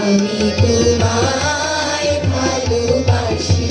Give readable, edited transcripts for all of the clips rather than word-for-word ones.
আমি তোমায় ভালোবাসি।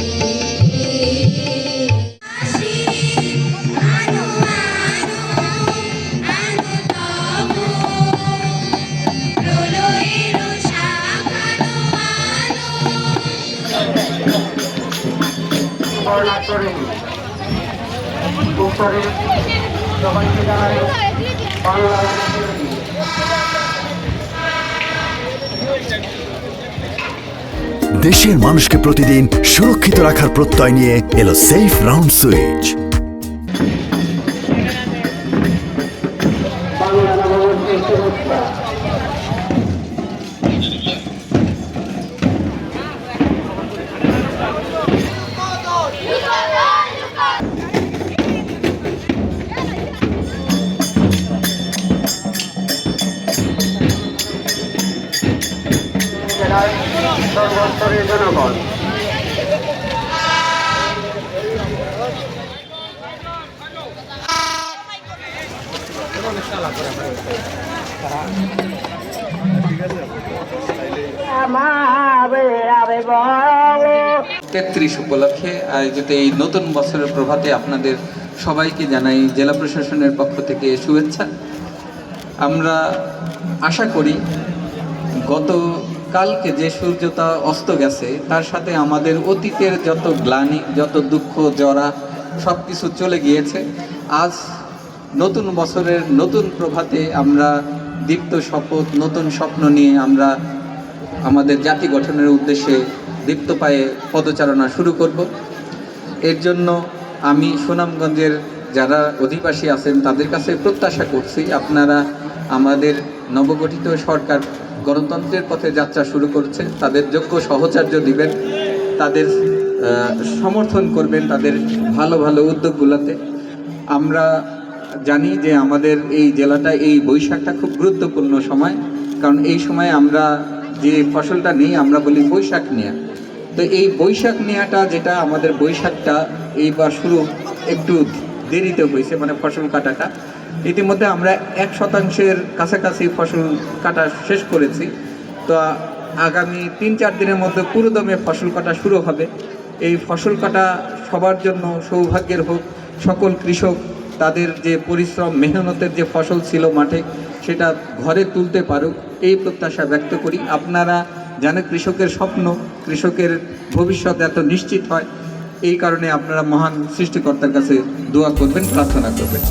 দেশের মানুষকে প্রতিদিন সুরক্ষিত রাখার প্রত্যয় নিয়ে এলো সেফ রাউন্ড সুইচ। সর্বস্তরের জনগণ তেত্রিশ উপলক্ষে আয়োজিত এই নতুন বছরের প্রভাতে আপনাদের সবাইকে জানাই জেলা প্রশাসনের পক্ষ থেকে শুভেচ্ছা। আমরা আশা করি গতকালকে যে সূর্যটা অস্ত গেছে তার সাথে আমাদের অতীতের যত গ্লানি, যত দুঃখ, জরা সব কিছু চলে গিয়েছে। আজ নতুন বছরের নতুন প্রভাতে আমরা দীপ্ত শপথ, নতুন স্বপ্ন নিয়ে আমরা আমাদের জাতি গঠনের উদ্দেশ্যে দীপ্ত পায়ে পদচারণা শুরু করব। এর জন্য আমি সুনামগঞ্জের যারা অধিবাসী আছেন তাদের কাছে প্রত্যাশা করছি আপনারা আমাদের নবগঠিত সরকার গণতন্ত্রের পথে যাত্রা শুরু করছে, তাদের যোগ্য সহচর্য দিবেন, তাদের সমর্থন করবেন তাদের ভালো ভালো উদ্যোগগুলোতে। আমরা জানি যে আমাদের এই জেলাটা এই বৈশাখটা খুব গুরুত্বপূর্ণ সময়, কারণ এই সময় আমরা যে ফসলটা নিই আমরা বলি বৈশাখ নেয়া। তো এই বৈশাখ নেওয়াটা যেটা আমাদের বৈশাখটা এইবার শুরু একটু দেরিতে হয়েছে, মানে ফসল কাটাটা ইতিমধ্যে আমরা 1% কাছাকাছি ফসল কাটা শেষ করেছি। তো আগামী 3-4 দিনের মধ্যে পুরোদমে ফসল কাটা শুরু হবে। এই ফসল কাটা সবার জন্য সৌভাগ্যের হোক, সকল কৃষক তাদের যে পরিশ্রম মেহনতের যে ফসল ছিল মাঠে সেটা ঘরে তুলতে পারুক এই প্রত্যাশা ব্যক্ত করি। আপনারা জানেন কৃষকের স্বপ্ন, কৃষকের ভবিষ্যৎ এত নিশ্চিত হয়, এই কারণে আপনারা মহান সৃষ্টিকর্তার কাছে দোয়া করবেন, প্রার্থনা করবেন।